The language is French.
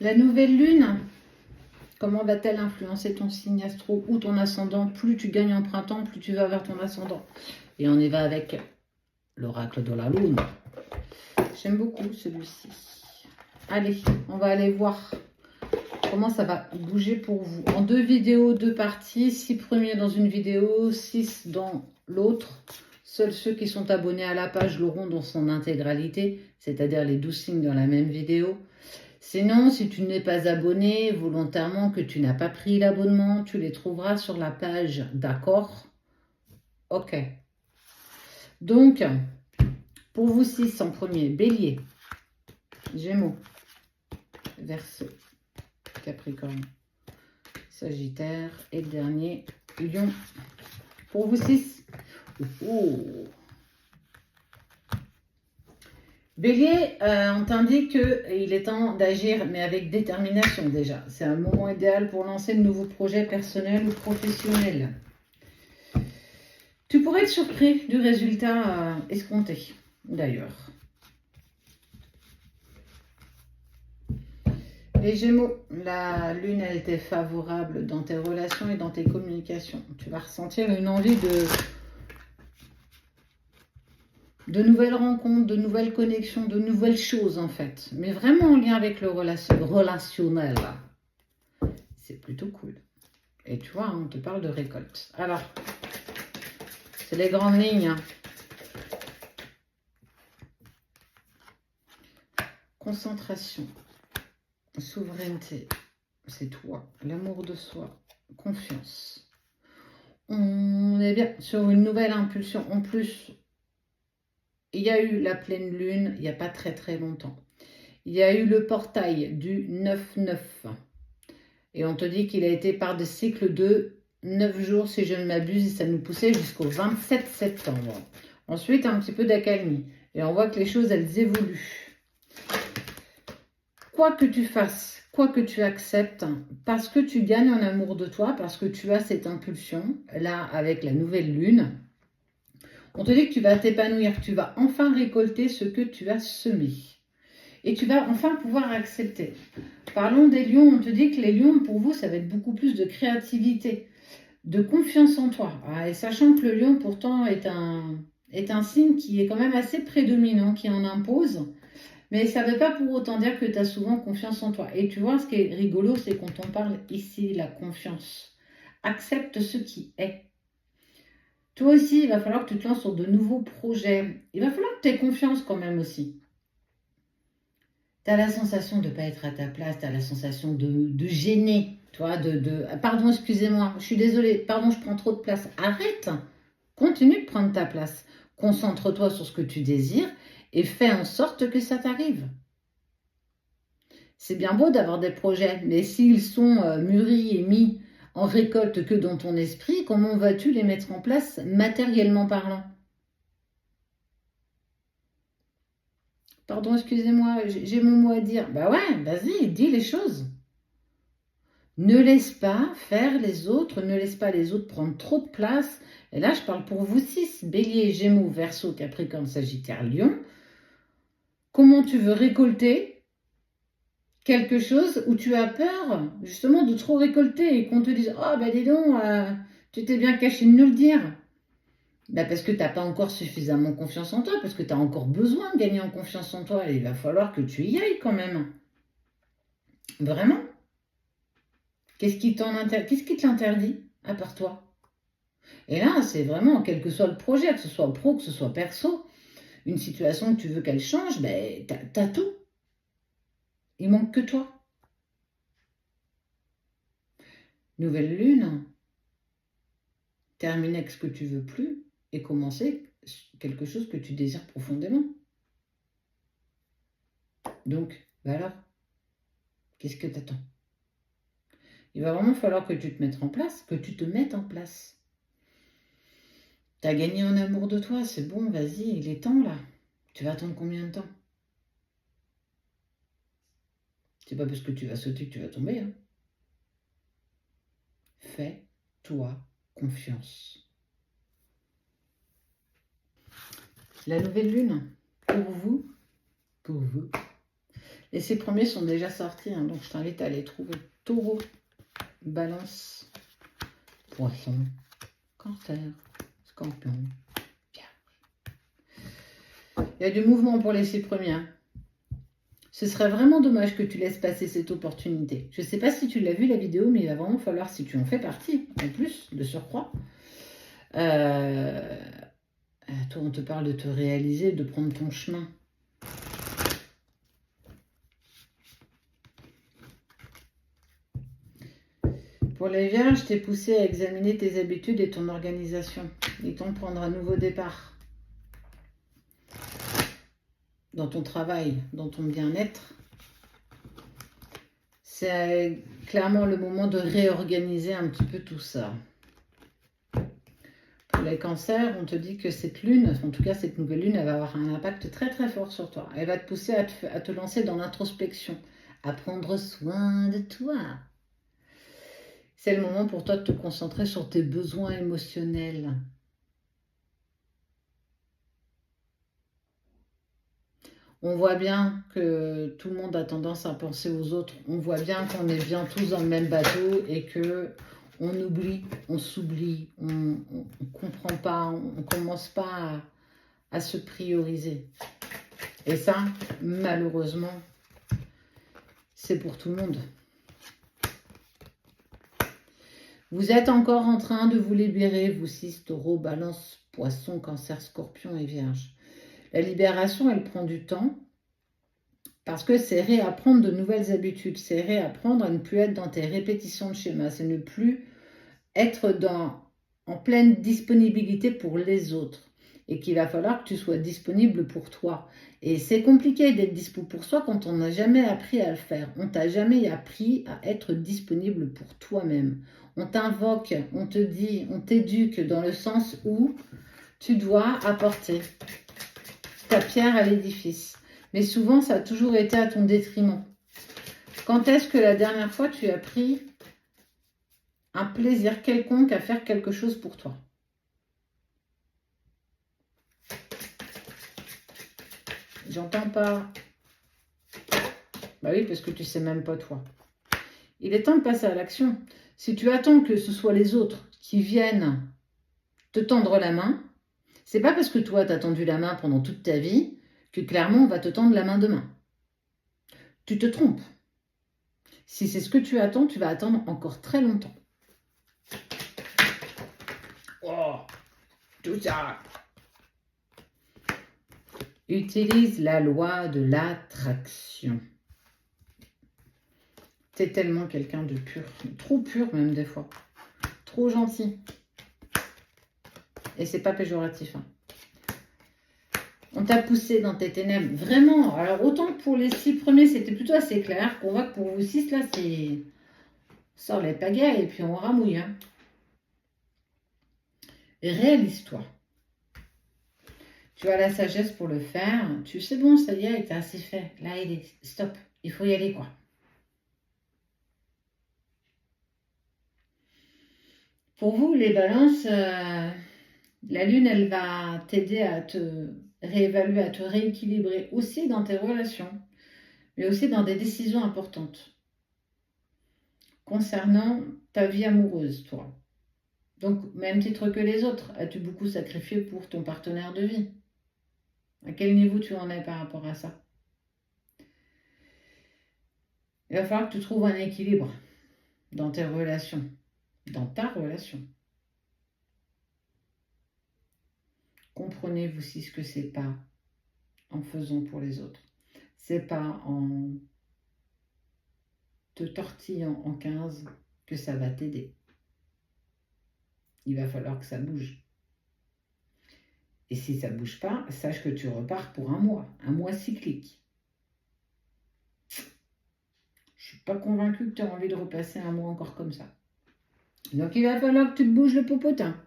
La nouvelle lune, comment va-t-elle influencer ton signe astro ou ton ascendant? Plus tu gagnes en printemps, plus tu vas vers ton ascendant. Et on y va avec l'oracle de la lune. J'aime beaucoup celui-ci. Allez, on va aller voir comment ça va bouger pour vous. En 2 vidéos, 2 parties, 6 premiers dans une vidéo, 6 dans l'autre. Seuls ceux qui sont abonnés à la page l'auront dans son intégralité, c'est-à-dire les 12 signes dans la même vidéo. Sinon, si tu n'es pas abonné volontairement, que tu n'as pas pris l'abonnement, tu les trouveras sur la page, d'accord? Ok. Donc, pour vous 6 en premier, Bélier, Gémeaux, Verseau, Capricorne, Sagittaire et le dernier, Lion. Pour vous 6. Bélier, on t'indique qu'il est temps d'agir, mais avec détermination déjà. C'est un moment idéal pour lancer de nouveaux projets personnels ou professionnels. Tu pourrais être surpris du résultat escompté, d'ailleurs. Les Gémeaux, la lune, elle était favorable dans tes relations et dans tes communications. Tu vas ressentir une envie de nouvelles rencontres, de nouvelles connexions, de nouvelles choses en fait. Mais vraiment en lien avec le relationnel. C'est plutôt cool. Et tu vois, on te parle de récolte. Alors, c'est les grandes lignes. Concentration, souveraineté, c'est toi. L'amour de soi, confiance. On est bien sur une nouvelle impulsion. En plus, il y a eu la pleine lune il n'y a pas très très longtemps. Il y a eu le portail du 9-9. Et on te dit qu'il a été par des cycles de 9 jours, si je ne m'abuse, et ça nous poussait jusqu'au 27 septembre. Ensuite, un petit peu d'accalmie. Et on voit que les choses, elles évoluent. Quoi que tu fasses, quoi que tu acceptes, parce que tu gagnes en amour de toi, parce que tu as cette impulsion, là, avec la nouvelle lune, on te dit que tu vas t'épanouir, que tu vas enfin récolter ce que tu as semé. Et tu vas enfin pouvoir accepter. Parlons des lions, on te dit que les lions, pour vous, ça va être beaucoup plus de créativité, de confiance en toi. Et sachant que le lion, pourtant, est un signe qui est quand même assez prédominant, qui en impose, mais ça ne veut pas pour autant dire que tu as souvent confiance en toi. Et tu vois, ce qui est rigolo, c'est quand on parle ici, la confiance. Accepte ce qui est. Toi aussi, il va falloir que tu te lances sur de nouveaux projets. Il va falloir que tu aies confiance quand même aussi. Tu as la sensation de ne pas être à ta place, tu as la sensation de gêner, toi, Pardon, excusez-moi, je suis désolée, pardon, je prends trop de place. Arrête, continue de prendre ta place. Concentre-toi sur ce que tu désires et fais en sorte que ça t'arrive. C'est bien beau d'avoir des projets, mais s'ils sont mûris et mis en récolte que dans ton esprit, comment vas-tu les mettre en place matériellement parlant? Pardon, excusez-moi, j'ai mon mot à dire. Bah ouais, vas-y, dis les choses. Ne laisse pas faire les autres, ne laisse pas les autres prendre trop de place. Et là, je parle pour vous 6, Bélier, Gémeaux, Verseau, Capricorne, Sagittaire, Lion. Comment tu veux récolter quelque chose où tu as peur justement de trop récolter et qu'on te dise « Oh, ben dis donc, tu t'es bien caché de nous le dire ». Ben parce que tu n'as pas encore suffisamment confiance en toi, parce que tu as encore besoin de gagner en confiance en toi. Et il va falloir que tu y ailles quand même. Vraiment. Qu'est-ce qui te l'interdit à part toi? Et là, c'est vraiment, quel que soit le projet, que ce soit pro, que ce soit perso, une situation que tu veux qu'elle change, ben, t'as tout. Il manque que toi. Nouvelle lune, terminer avec ce que tu veux plus et commencer quelque chose que tu désires profondément. Donc, ben alors, qu'est-ce que t'attends? Il va vraiment falloir que tu te mettes en place, que tu te mettes en place. T'as gagné en amour de toi, c'est bon, vas-y, il est temps là. Tu vas attendre combien de temps? C'est pas parce que tu vas sauter que tu vas tomber. Hein. Fais-toi confiance. La nouvelle lune, pour vous, Et ces premiers sont déjà sortis, hein, donc je t'invite à les trouver. Taureau, Balance, Poisson, Cancer, Scorpion, Vierge. Il y a du mouvement pour les 6 premiers. Hein. Ce serait vraiment dommage que tu laisses passer cette opportunité. Je ne sais pas si tu l'as vu la vidéo, mais il va vraiment falloir, si tu en fais partie, en plus, de surcroît. Toi, on te parle de te réaliser, de prendre ton chemin. Pour les Vierges, je t'ai poussé à examiner tes habitudes et ton organisation. Il est temps de prendre un nouveau départ. Dans ton travail, dans ton bien-être. C'est clairement le moment de réorganiser un petit peu tout ça. Pour les cancers, on te dit que cette lune, en tout cas cette nouvelle lune, elle va avoir un impact très très fort sur toi. Elle va te pousser à te lancer dans l'introspection, à prendre soin de toi. C'est le moment pour toi de te concentrer sur tes besoins émotionnels. On voit bien que tout le monde a tendance à penser aux autres. On voit bien qu'on est bien tous dans le même bateau et que on oublie, on s'oublie, on ne comprend pas, on ne commence pas à se prioriser. Et ça, malheureusement, c'est pour tout le monde. Vous êtes encore en train de vous libérer, vous 6 taureaux, balance, poisson, cancer, scorpion et vierge. La libération, elle prend du temps parce que c'est réapprendre de nouvelles habitudes, c'est réapprendre à ne plus être dans tes répétitions de schémas, c'est ne plus être en pleine disponibilité pour les autres et qu'il va falloir que tu sois disponible pour toi. Et c'est compliqué d'être dispo pour soi quand on n'a jamais appris à le faire. On t'a jamais appris à être disponible pour toi-même. On t'invoque, on te dit, on t'éduque dans le sens où tu dois apporter ta pierre à l'édifice. Mais souvent, ça a toujours été à ton détriment. Quand est-ce que la dernière fois, tu as pris un plaisir quelconque à faire quelque chose pour toi? J'entends pas. Bah oui, parce que tu sais même pas toi. Il est temps de passer à l'action. Si tu attends que ce soit les autres qui viennent te tendre la main, c'est pas parce que toi, tu as tendu la main pendant toute ta vie que clairement, on va te tendre la main demain. Tu te trompes. Si c'est ce que tu attends, tu vas attendre encore très longtemps. Oh, tout ça. Utilise la loi de l'attraction. T'es tellement quelqu'un de pur, trop pur même des fois, trop gentil. Et c'est pas péjoratif. Hein. On t'a poussé dans tes ténèbres, vraiment. Alors autant que pour les 6 premiers, c'était plutôt assez clair. Qu'on voit que pour vous 6, là, c'est... sort les pagaies et puis on ramouille. Hein. Réalise-toi. Tu as la sagesse pour le faire. Tu sais, bon, ça y est, il t'a assez fait. Là, il est... Stop. Il faut y aller, quoi. Pour vous, les balances, la lune, elle va t'aider à te réévaluer, à te rééquilibrer aussi dans tes relations, mais aussi dans des décisions importantes concernant ta vie amoureuse, toi. Donc, même titre que les autres, as-tu beaucoup sacrifié pour ton partenaire de vie? À quel niveau tu en es par rapport à ça? Il va falloir que tu trouves un équilibre dans tes relations, dans ta relation. Comprenez-vous aussi ce que c'est pas en faisant pour les autres. C'est pas en te tortillant en 15 que ça va t'aider. Il va falloir que ça bouge. Et si ça ne bouge pas, sache que tu repars pour un mois cyclique. Je ne suis pas convaincue que tu as envie de repasser un mois encore comme ça. Donc il va falloir que tu te bouges le popotin.